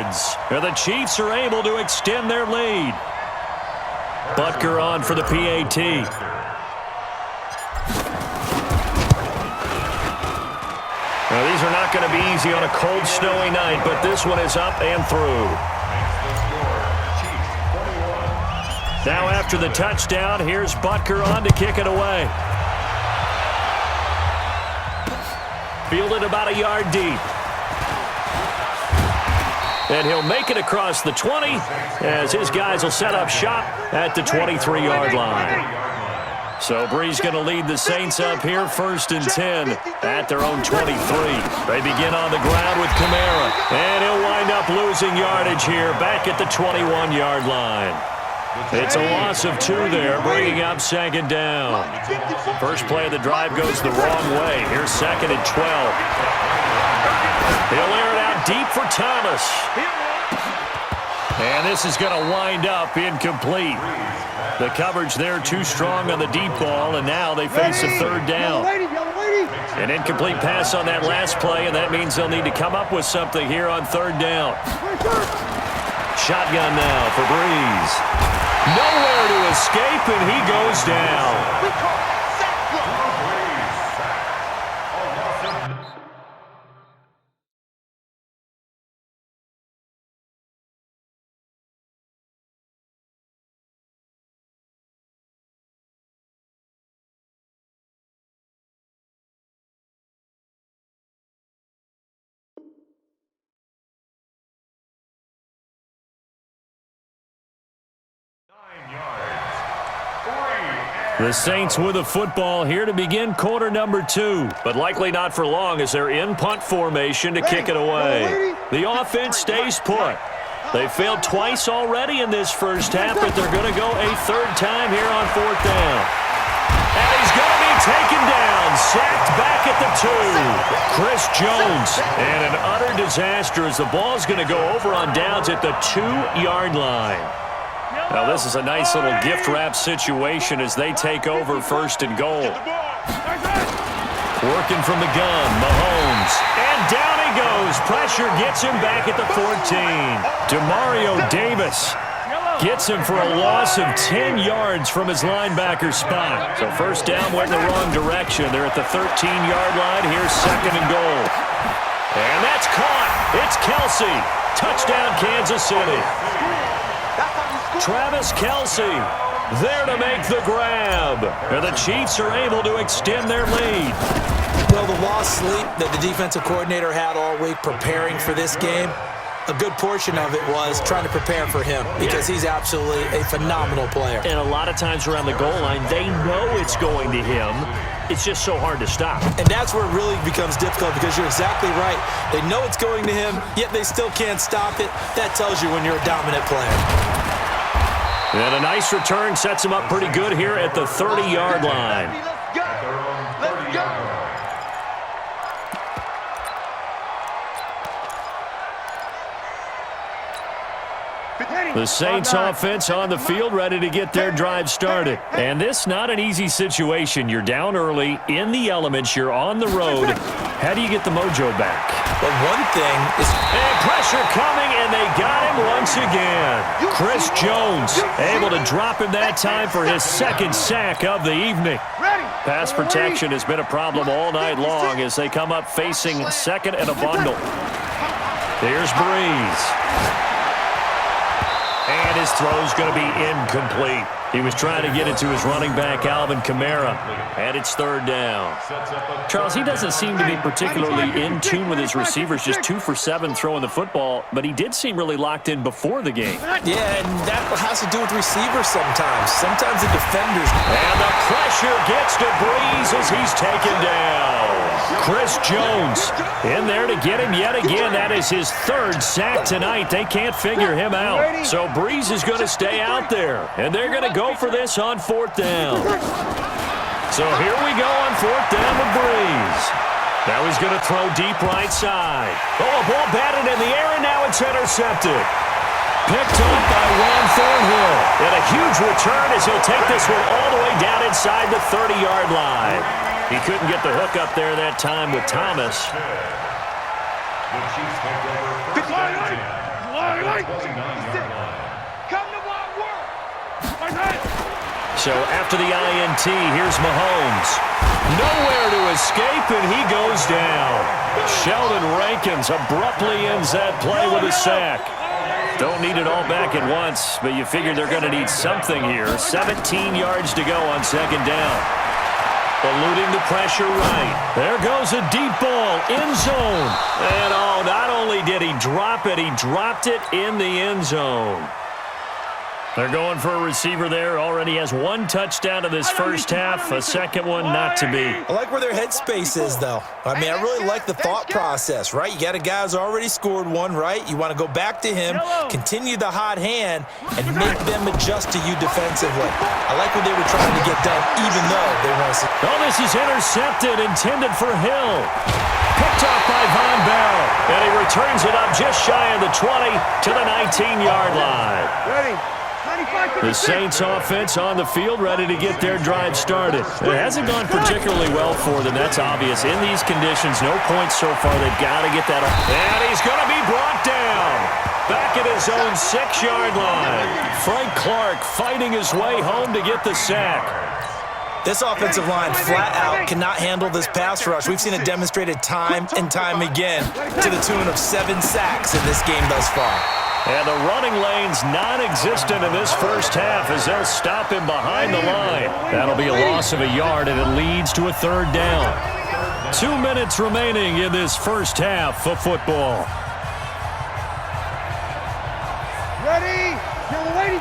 yards. And the Chiefs are able to extend their lead. Butker on for the PAT. Now, these are not going to be easy on a cold, snowy night, but this one is up and through. Now after the touchdown, here's Butker on to kick it away. Fielded about a yard deep. And he'll make it across the 20 as his guys will set up shop at the 23-yard line. So Brees going to lead the Saints up here 1st and 10 at their own 23. They begin on the ground with Kamara. And he'll wind up losing yardage here back at the 21-yard line. It's a loss of 2 there, bringing up 2nd down. First play of the drive goes the wrong way. Here's 2nd and 12. He'll air it out deep for Thomas. And this is going to wind up incomplete. The coverage there too strong on the deep ball, and now they face a 3rd down. An incomplete pass on that last play, and that means they'll need to come up with something here on 3rd down. Shotgun now for Brees. Nowhere to escape, and he goes down. The Saints with a football here to begin quarter number 2, but likely not for long as they're in punt formation to kick it away. The offense stays put. They failed twice already in this first half, but they're going to go a 3rd time here on 4th down. And he's going to be taken down, sacked back at the 2. Chris Jones, and an utter disaster as the ball's going to go over on downs at the 2-yard line. Now, this is a nice little gift-wrap situation as they take over 1st and goal. Working from the gun, Mahomes. And down he goes. Pressure gets him back at the 14. Demario Davis gets him for a loss of 10 yards from his linebacker spot. So 1st down went in the wrong direction. They're at the 13-yard line. Here's 2nd and goal. And that's caught. It's Kelsey. Touchdown, Kansas City. Travis Kelsey there to make the grab. And the Chiefs are able to extend their lead. Well, the lost sleep that the defensive coordinator had all week preparing for this game, a good portion of it was trying to prepare for him because he's absolutely a phenomenal player. And a lot of times around the goal line, they know it's going to him. It's just so hard to stop. And that's where it really becomes difficult because you're exactly right. They know it's going to him, yet they still can't stop it. That tells you when you're a dominant player. And a nice return sets him up pretty good here at the 30-yard line. Let's go. The Saints offense on the field ready to get their drive started. And this not an easy situation. You're down early, in the elements, you're on the road. How do you get the mojo back? Well, one thing is... And pressure coming, and they got him once again. Chris Jones able to drop him that time for his 2nd sack of the evening. Pass protection has been a problem all night long as they come up facing 2nd and a bundle. Here's Brees. And his throw's going to be incomplete. He was trying to get it to his running back, Alvin Kamara, and it's 3rd down. Charles, he doesn't seem to be particularly in tune with his receivers, just 2 for 7 throwing the football, but he did seem really locked in before the game. Yeah, and that has to do with receivers sometimes. Sometimes the defenders. And the pressure gets to Brees as he's taken down. Chris Jones in there to get him yet again. That is his 3rd sack tonight. They can't figure him out. So Brees is going to stay out there, and they're going to go for this on 4th down. So here we go on 4th down with Brees. Now he's going to throw deep right side. Oh, a ball batted in the air, and now it's intercepted. Picked up by Juan Thornhill. And a huge return as he'll take this one all the way down inside the 30-yard line. He couldn't get the hook up there that time with Thomas. So after the INT, here's Mahomes. Nowhere to escape, and he goes down. Sheldon Rankins abruptly ends that play with a sack. Don't need it all back at once, but you figure they're going to need something here. 17 yards to go on second down. Eluding the pressure right. There goes a deep ball, end zone. And oh, not only did he drop it, he dropped it in the end zone. They're going for a receiver there. Already has one touchdown in this first half. A second one not to be. I like where their headspace is, though. I mean, I really like the thought process, right? You got a guy who's already scored one, right? You want to go back to him, continue the hot hand, and make them adjust to you defensively. I like what they were trying to get done, even though they want to... Oh, this is intercepted, intended for Hill. Picked off by Von Bell. And he returns it up just shy of the 20 to the 19-yard line. Ready. The Saints offense on the field, ready to get their drive started. It hasn't gone particularly well for them, that's obvious. In these conditions, no points so far. They've got to get that up. And he's going to be brought down. Back at his own 6-yard line. Frank Clark fighting his way home to get the sack. This offensive line flat out cannot handle this pass rush. We've seen it demonstrated time and time again to the tune of 7 sacks in this game thus far. And the running lane's non-existent in this first half as they'll stop him behind the line. That'll be a loss of a yard, and it leads to a third down. 2 minutes remaining in this first half of football. Ready?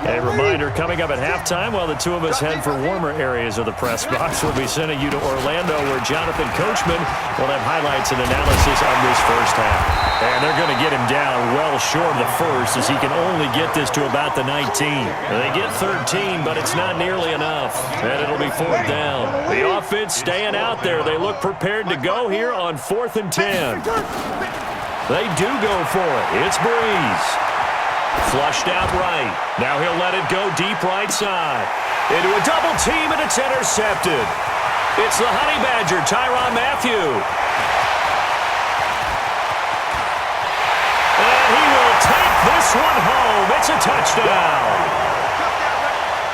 A reminder coming up at halftime while the two of us head for warmer areas of the press box. We'll be sending you to Orlando where Jonathan Coachman will have highlights and analysis on this first half. And they're going to get him down well short of the first as he can only get this to about the 19. They get 13, but it's not nearly enough. And it'll be fourth down. The offense staying out there. They look prepared to go here on 4th and 10. They do go for it. It's Breeze. Flushed out right. Now he'll let it go deep right side. Into a double team, and it's intercepted. It's the Honey Badger, Tyrann Mathieu. And he will take this one home. It's a touchdown.